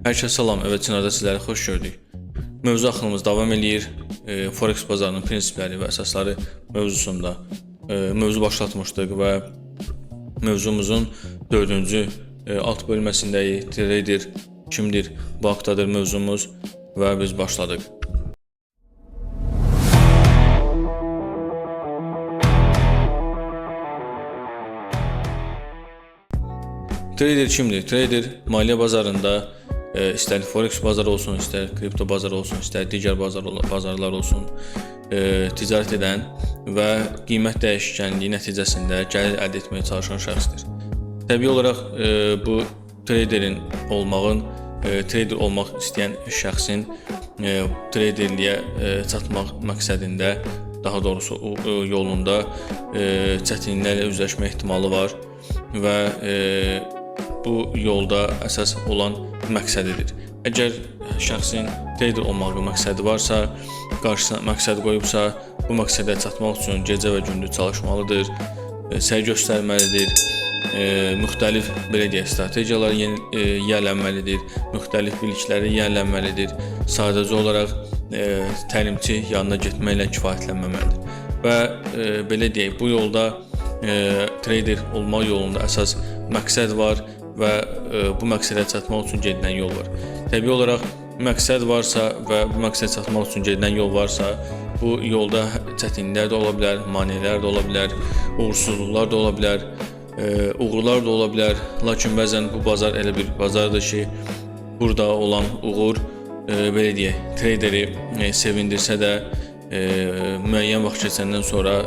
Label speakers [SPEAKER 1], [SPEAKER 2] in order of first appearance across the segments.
[SPEAKER 1] Hər kəsə salam, Əvvəlcədən sizləri xoş gördük. Mövzu axınımız davam eləyir. Forex bazarının prinsipləri və əsasları mövzusunda mövzu başlatmışdıq və mövzumuzun 4-cü alt bölməsindəyik. Trader kimdir? Bu haqdadır mövzumuz və biz başladıq. Trader kimdir? Trader maliyyə bazarında istər forex bazarı olsun, istər kripto bazarı olsun, istər digər bazarlar olsun, ticarət edən və qiymət dəyişkənliyi nəticəsində gəlir əldə etməyə çalışan şəxsdir. Təbii olaraq bu traderin olmağın, trader olmaq istəyən şəxsin traderliyə çatmaq məqsədində, daha doğrusu yolunda çətinliklərlə üzləşmə ehtimalı var və bu yolda əsas olan məqsədidir. Əgər şəxsin trader olmağı məqsədi varsa, qarşısına məqsəd qoyubsa, bu məqsədə çatmaq üçün gecə və gündüz çalışmalıdır, səy göstərməlidir, müxtəlif belə deyək strategiyalar yiyələnməlidir, müxtəlif bilikləri yiyələnməlidir, sadəcə olaraq təlimçi yanına getməklə kifayətlənməməlidir. Və belə deyək, bu yolda trader olmaq yolunda əsas məqsəd var və bu məqsədə çatmaq üçün gedilən yol var. Təbii olaraq məqsəd varsa və bu məqsədə çatmaq üçün gedilən yol varsa, bu yolda çətinliklər də ola bilər, maneələr də ola bilər, uğursuzluqlar da ola bilər, uğurlar da ola bilər. Lakin bəzən bu bazar elə bir bazardır ki, burada olan uğur belə deyək, traderi sevindirsə də müəyyən vaxt keçəndən sonra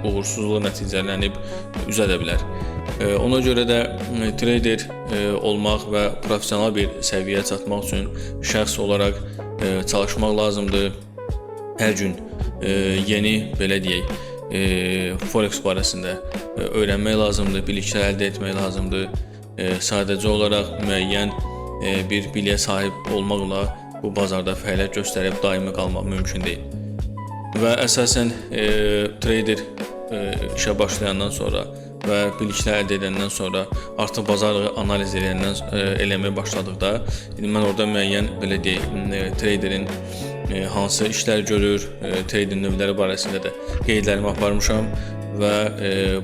[SPEAKER 1] uğursuzluq nəticələnib üzə də bilər. Ona görə də trader olmaq və professional bir səviyyəyə çatmaq üçün şəxs olaraq çalışmaq lazımdır. Hər gün yeni belə deyək, forex barəsində öyrənmək lazımdır, biliklər əldə etmək lazımdır. Sadəcə olaraq müəyyən bir biliyə sahib olmaqla bu bazarda fəaliyyət göstərib daimi qalmaq mümkün deyil. Və əsasən trader işə başlayandan sonra və biliklər əldə edəndən sonra artıq bazarı analiz eləməyə başladıqda mən orada müəyyən belə deyək, traderin hansı işlər görür, trader növləri barəsində də qeydlərimi aparmışam və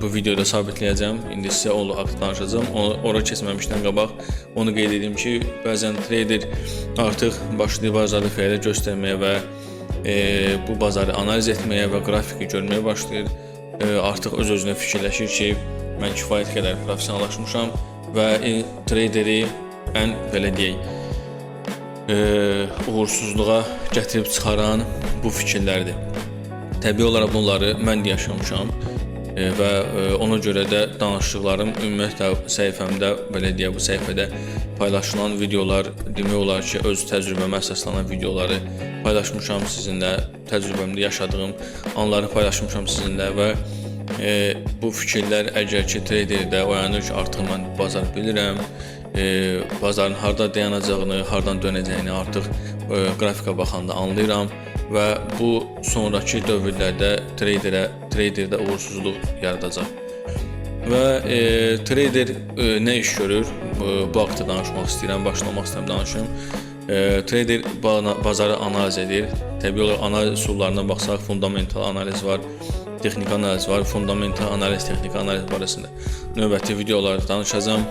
[SPEAKER 1] bu videoda sabitləyəcəm. İndi sizə o haqda danışacağam. Ora keçməmişdən qabaq onu qeyd edeyim ki, bəzən trader artıq başlayır bazarda fəaliyyət göstərməyə və bu bazarı analiz etməyə və qrafiki görməyə başlayır. Artıq öz-özünə fikirləşir ki, mən kifayət qədər professionallaşmışam və traderi ən belə deyək, uğursuzluğa gətirib çıxaran bu fikirlərdir. Təbii olaraq bunları mən də yaşamışam və ona görə də danışdıqlarım ümumiyyətlə səhifəmdə, belə deyək, bu səhifədə paylaşılan videolar demək olar ki, öz təcrübəmə əsaslanan videoları paylaşmışam sizinlə, təcrübəmdə yaşadığım anları paylaşmışam sizinlə və bu fikirlər əgər ki, traderdə oyanır ki, artıq mən bazar bilirəm, bazarın harda dayanacağını, hardan dönəcəyini artıq qrafika baxanda anlayıram və bu sonraki dövrlərdə traderdə uğursuzluq yaradacaq. Və trader nə iş görür? Bu haqda danışmaq istəyirəm, başlamaq istəyirəm danışım. Trader bazarı analiz edir. Təbii olaraq analiz üsullarına baxsaq, fundamental analiz var, texniki analiz var, fundamental analiz, texniki analiz barəsində növbəti videolarda danışacağam.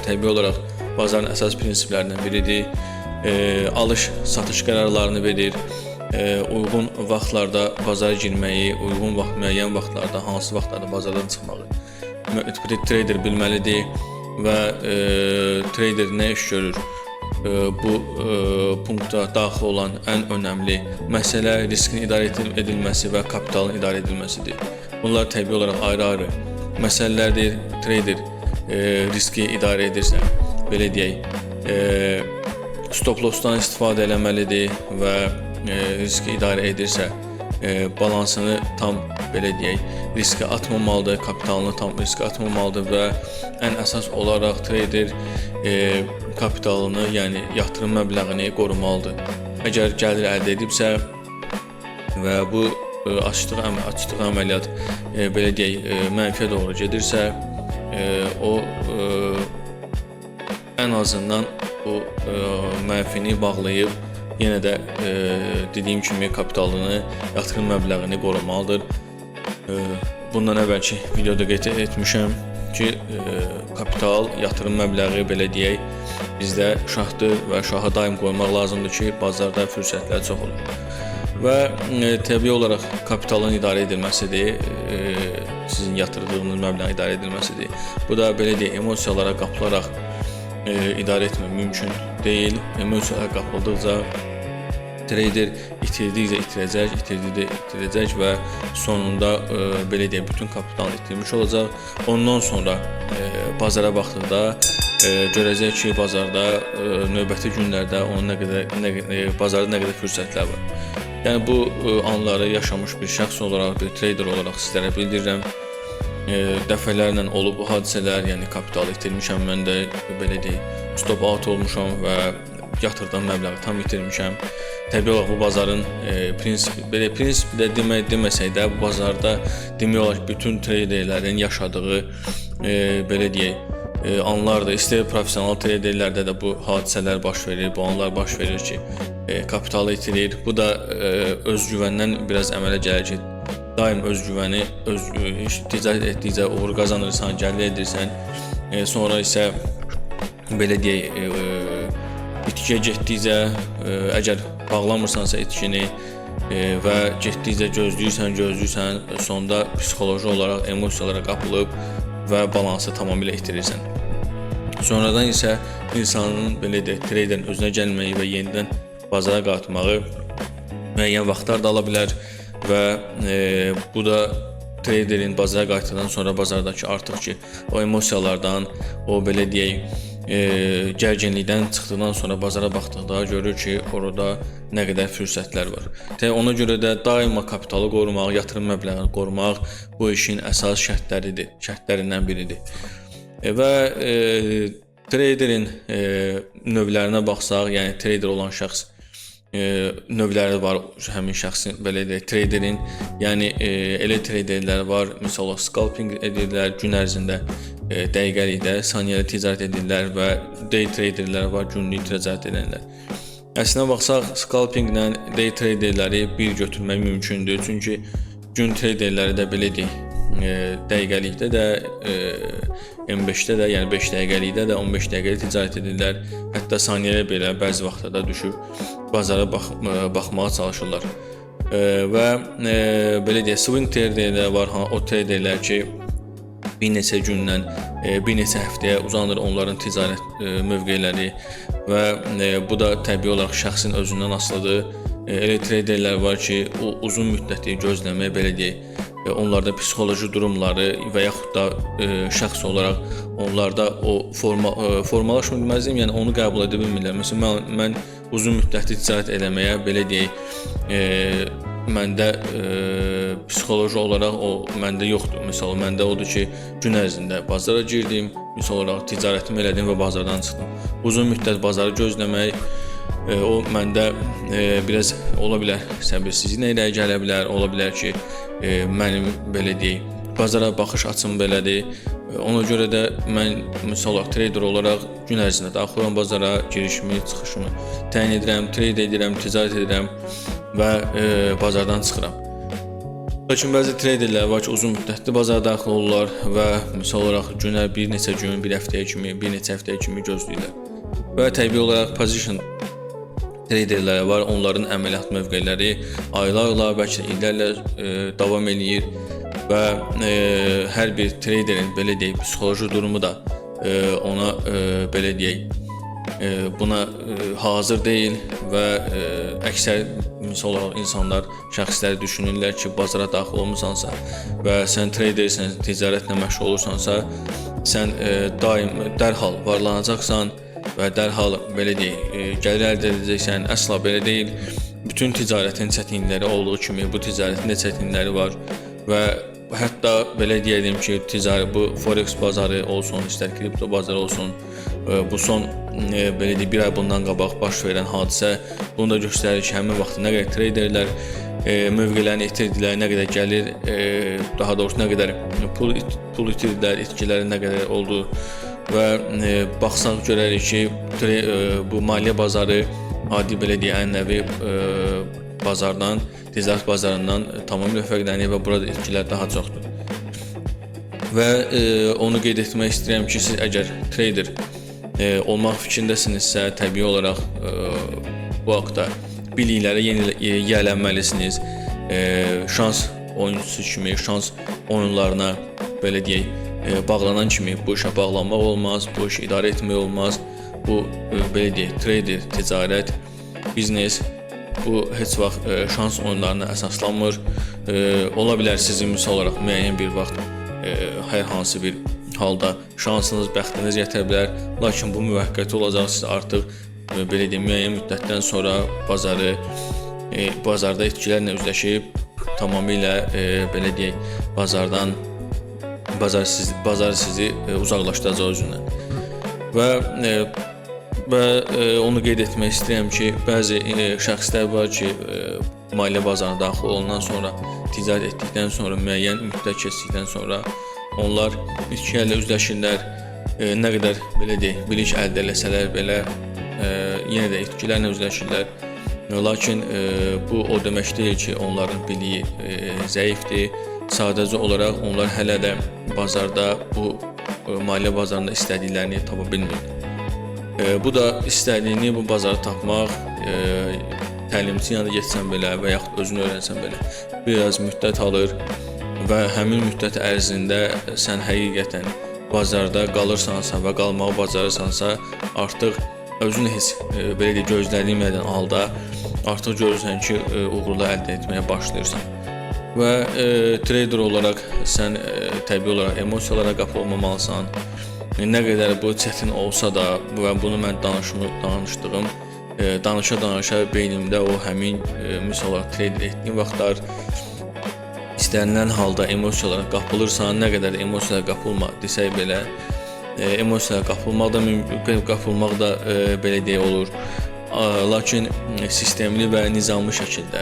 [SPEAKER 1] Təbii olaraq bazarın əsas prinsiplərindən biridir. Alış-satış qərarlarını verir. Uyğun vaxtlarda bazara girməyi, müəyyən vaxtlarda, hansı vaxtlarda bazardan çıxmağı trader bilməlidir və trader nə iş görür? Bu punkta daxil olan ən önəmli məsələ riskin idarə edilməsi və kapitalın idarə edilməsidir. Bunlar təbii olaraq ayrı-ayrı məsələlərdir. Trader riski idarə edirsə, belə deyək, stop lossdan istifadə eləməlidir və riski idarə edirsə, balansını tam belə deyək, riskə atmamalıdır, kapitalını tam riskə atmamalıdır və ən əsas olaraq trader kapitalını, yəni yatırım məbləğini qorumalıdır. Əgər gəlir əldə edibsə və bu açdığı əməliyyat belə deyək, mənfiyə doğru gedirsə, o ən azından bu mənfini bağlayıb yenə də dediyim kimi kapitalını, yatırım məbləğini qorumalıdır. Bundan əvvəlki videoda qeyd etmişəm ki, kapital, yatırım məbləği belə deyək, bizdə şahdır və şaha daim qoymaq lazımdır ki, bazarda fürsətlər çox olur. Və təbii olaraq kapitalın idarə edilməsidir, sizin yatırdığınız məbləğin idarə edilməsidir. Bu da belə deyək, emosiyalara qapılaraq idarə etmək mümkün deyil. Emosiyalara qapıldıqca trader itirdikcə itirəcək və sonunda belə deyək, bütün kapitalını itirmiş olacaq. Ondan sonra bazara baxdıqda görəcək ki, bazarda növbəti günlərdə onun bazarda nə qədər fürsətlər var. Yəni bu anları yaşamış bir şəxs olaraq, bir trader olaraq sizlərə bildirirəm. Dəfələrlə olub bu hadisələr, yəni kapitalı itirmişəm, mən də belə deyək, stop out olmuşam və yatırdığım məbləği tam itirmişəm. Təbii olaraq bu bazarın prinsipi də deməsək də, bu bazarda demək olar ki, bütün traderlərin yaşadığı belə deyək anlardır. İstər professional traderlərdə də bu hadisələr baş verir, bu anlar baş verir ki, kapitalı itirir. Bu da özgüvəndən biraz əmələ gəlir ki, daim özgüvəni, ticarət etdikcə uğur qazanırsan, gəlir edirsən, sonra isə belə deyək, itkiyə getdikcə, əgər bağlamırsansa itkini və getdikcə gözləyirsən, sonda psixoloji olaraq emosiyalara qapılıb və balansı tamamilə itirirsən. Sonradan isə insanın belə deyək, traderin özünə gəlməyi və yenidən bazara qayıtmağı müəyyən vaxtlar da ala bilər və bu da traderin bazara qayıtdıqdan sonra bazardakı artıq ki, o emosiyalardan, o belə deyək, gərginlikdən çıxdıqdan sonra bazara baxdıqda görür ki, orada nə qədər fürsətlər var. Ona görə də daima kapitalı qorumaq, yatırım məbləğini qorumaq bu işin əsas şərtlərindən biridir. Və traderin növlərinə baxsaq, yəni trader olan şəxs növləri var, həmin şəxsin belə deyək, traderin, yəni elə traderlər var, misal olaraq scalping edirlər, gün ərzində dəqiqəlikdə, saniyəli ticarət edirlər və day traderlər var, günlük ticarət edənlər. Əslinə baxsaq, scalpinglə day traderləri bir götürmək mümkündür, çünki gün traderləri də belə deyək, dəqiqəlikdə də, M5-də də, yəni 5 dəqiqəlikdə də 15 dəqiqəlik ticarət edirlər, hətta saniyələ belə bəzi vaxtlarda düşüb bazara baxmağa çalışırlar. Və belə deyək, swing traderlər var, o traderlər ki, bir neçə gündən, bir neçə həftəyə uzanır onların ticarət mövqeləri və bu da təbii olaraq şəxsin özündən asılıdır. Elə traderlər var ki, o uzun müddəti gözləmək, belə deyək, onlarda psixoloji durumları və yaxud da şəxs olaraq onlarda o formalaşmır deməzdim, yəni onu qəbul edə bilmirlər. Məsələn, mən uzun müddətli ticarət eləməyə, belə deyək, məndə psixoloji olaraq o məndə yoxdur. Məsələn, məndə odur ki, gün ərzində bazara girdim, misal olaraq ticarətimi elədim və bazardan çıxdım. Uzun müddət bazarı gözləmək, o məndə biraz ola bilər səbirsizliklə irəli gələ bilər, ola bilər ki, mənim belə deyək, bazara baxış açım belədir. Ona görə də mən misal olaraq trader olaraq gün ərzində daxil olan bazara girişimi, çıxışımı təyin edirəm, trade edirəm, ticarət edirəm və bazardan çıxıram. Lakin bəzi traderlər var ki, uzun müddətli bazara daxil olurlar və misal olaraq günə bir neçə gün, bir həftəyə kimi gözləyirlər. Və təbii olaraq position traderləri var, onların əməliyyat mövqeləri aylarla, bəlkə illərlə davam eləyir və hər bir traderin belə deyək, psixoloji durumu da ona belə deyək, buna hazır deyil və əksər misal olaraq insanlar, şəxslər düşünürlər ki, bazara daxil olmusansa və sən tradersən, ticarətlə məşğul olursansa, sən dərhal varlanacaqsan və dərhal belə deyək, gəlir əldə edəcəksən. Əsla belə deyil. Bütün ticarətin çətinlikləri olduğu kimi bu ticarətin də çətinlikləri var və hətta belə deyəlim ki, bu forex bazarı olsun, istər kripto bazarı olsun, bu son belə deyək, bir ay bundan qabaq baş verən hadisə bunu da göstərir ki, həmin vaxtda nə qədər traderlər mövqelərini itirdilər, nə qədər gəlir, daha doğrusu nə qədər pul itirdilər, itkiləri nə qədər oldu. və baxsaq görərik ki, bu maliyyə bazarı adi belə deyək ənənəvi bazardan, ticarət bazarından tamamilə fərqlənir və burada itkilər daha çoxdur. Və onu qeyd etmək istəyirəm ki, siz əgər trader olmaq fikrindəsinizsə, təbii olaraq bu haqda biliklərə yiyələnməlisiniz. Şans oyunçusu kimi, şans oyunlarına belə deyək, bağlanan kimi bu işə bağlanmaq olmaz, bu işi idarə etmək olmaz. Bu belə deyək, trader, ticarət, biznes bu heç vaxt şans oyunlarına əsaslanmır. Ola bilər sizin misal olaraq müəyyən bir vaxt hər hansı bir halda şansınız, bəxtiniz yetə bilər, lakin bu müvəqqəti olacaq. Siz artıq belə deyək, müəyyən müddətdən sonra bazarda itkilərlə üzləşib tamamilə belə deyək, bazar sizi uzaqlaşdıracaq özündən. Və onu qeyd etmək istəyirəm ki, bəzi şəxslər var ki, maliyyə bazarına daxil olandan sonra, ticarət etdikdən sonra, müəyyən müddət keçdikdən sonra onlar itkilərlə üzləşirlər. Nə qədər belə deyək, bilik əldə eləsələr belə yenə də itkilərlə üzləşirlər. Lakin bu o demək deyil ki, onların biliyi zəifdir. Sadəcə olaraq onlar hələ də bazarda, bu maliyyə bazarında istədiklərini tapa bilmir. Bu da istədiyini bu bazarda tapmaq, təlimçi yanında getsən belə və yaxud özünü öyrənsən belə biraz müddət alır və həmin müddət ərzində sən həqiqətən bazarda qalırsansa və qalmağı bacarırsansa, artıq özünü heç belə deyək, gözlənilmədən halda artıq görürsən ki, uğurlar əldə etməyə başlayırsan. Və trader olaraq sən təbii olaraq emosiyalara qapılmamalısan. Nə qədər bu çətin olsa da və bunu mən danışdığım, danışa beynimdə o həmin misal olaraq trader etdiyim vaxtlar istənilən halda emosiyalara qapılırsan, nə qədər emosiyalara qapılma desək belə, emosiyalara qapılmaq da belə deyə olur. Lakin sistemli və nizamlı şəkildə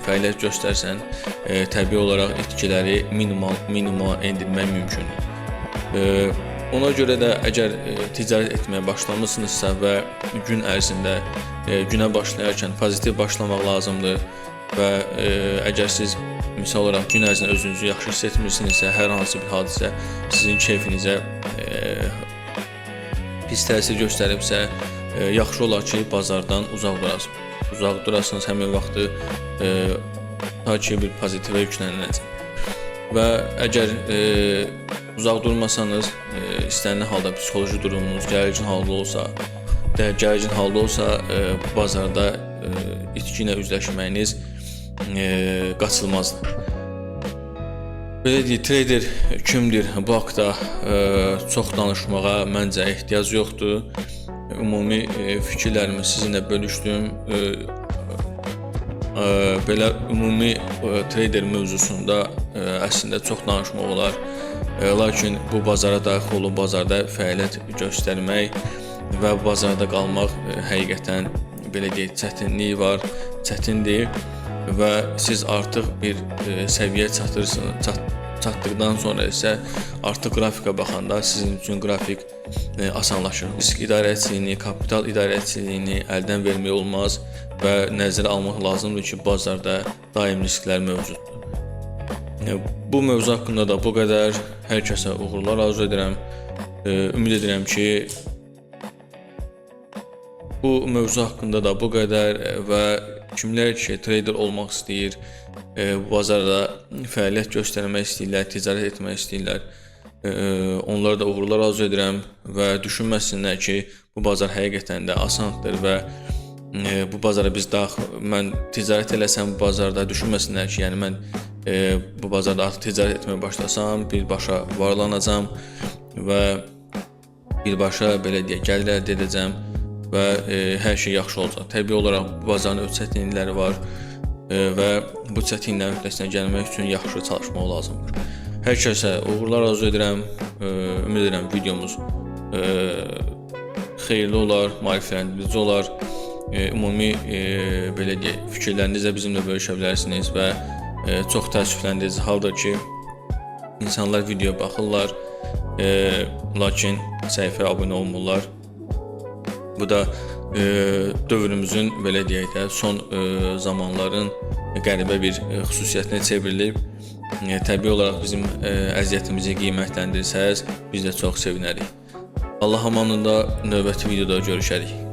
[SPEAKER 1] fəaliyyət göstərsən, təbii olaraq itkiləri minimuma endirmək mümkündür. Ona görə də əgər ticarət etməyə başlamısınızsa və gün ərzində günə başlayarkən pozitiv başlamaq lazımdır və əgər siz misal olaraq gün ərzində özünüzü yaxşı hiss etmirsinizsə, hər hansı bir hadisə sizin keyfinizə pis təsir göstəribsə, yaxşı olar ki, bazardan uzaq durasınız həmin vaxtı ta ki bir pozitivə yükləniləcək. Və əgər uzaq durmasanız, istənilən halda psixoloji durumunuz gərgin halda olsa, bazarda itki ilə üzləşməyiniz qaçılmazdır. Belə deyək, trader kimdir? Bu haqda çox danışmağa məncə ehtiyac yoxdur. Ümumi fikirlərimi sizinlə bölüşdüm. Belə ümumi trader mövzusunda əslində çox danışmaq olar. Lakin bu bazara daxil olub, bazarda fəaliyyət göstərmək və bazarda qalmaq həqiqətən belə deyək, çətindir və siz artıq bir səviyyə çatdıqdan sonra isə artıq qrafika baxanda sizin üçün qrafik asanlaşır. Risk idarəçiliyini, kapital idarəçiliyini əldən vermək olmaz və nəzərə almaq lazımdır ki, bazarda daim risklər mövcuddur. Bu mövzu haqqında da bu qədər. Hər kəsə uğurlar arzu edirəm. Ümid edirəm ki, bu mövzu haqqında da bu qədər və kimlər ki, trader olmaq istəyir, bazarda fəaliyyət göstərmək istəyirlər, ticarət etmək istəyirlər, onlara da uğurlar arzu edirəm və düşünməsinlər ki, bu bazar həqiqətən də asandır və bu bazara mən ticarət eləsəm bu bazarda düşünməsinlər ki, yəni mən bu bazarda artıq ticarət etməyə başlasam, birbaşa varlanacam və birbaşa belə deyək, gəlir əldə edəcəm və hər şey yaxşı olacaq. Təbii olaraq bu bazarın öz çətinlikləri var və bu çətinliklərin öhdəsindən gəlmək üçün yaxşı çalışmaq lazımdır. Hər kəsə uğurlar arzu edirəm. Ümid edirəm videomuz xeyirli olar, maarifləndirici olar. Ümumi belə deyək, fikirlərinizlə bizimlə bölüşə bilərsiniz və çox təəssüfləndirici haldır ki, insanlar videoya baxırlar, lakin səhifəyə abunə olmurlar. Bu da dövrümüzün belə deyək də son zamanların qəribə bir xüsusiyyətinə çevrilib. Təbii olaraq bizim əziyyətimizi qiymətləndirsəz, biz də çox sevinərik. Allah amanında növbəti videoda görüşərik.